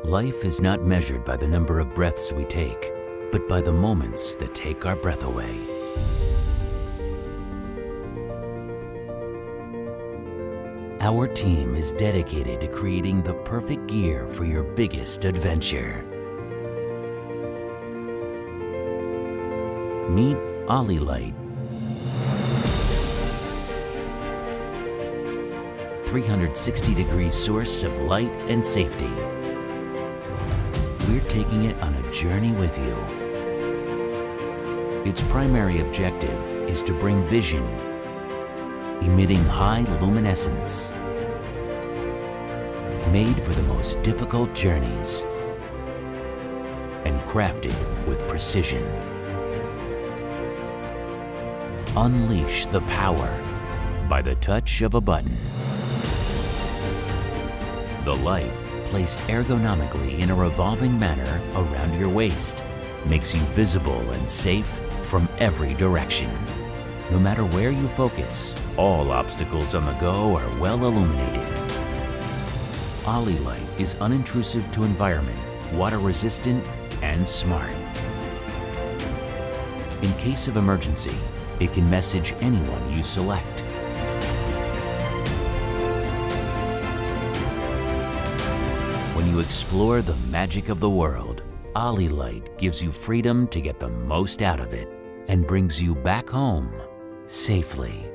Life is not measured by the number of breaths we take, but by the moments that take our breath away. Our team is dedicated to creating the perfect gear for your biggest adventure. Meet OliLight. 360-degree source of light and safety. We're taking it on a journey with you. Its primary objective is to bring vision, emitting high luminescence, made for the most difficult journeys, and crafted with precision. Unleash the power by the touch of a button. The light, placed ergonomically in a revolving manner around your waist, makes you visible and safe from every direction. No matter where you focus, all obstacles on the go are well illuminated. OliLight is unintrusive to environment, water-resistant, and smart. In case of emergency, it can message anyone you select. When you explore the magic of the world, OliLight gives you freedom to get the most out of it and brings you back home safely.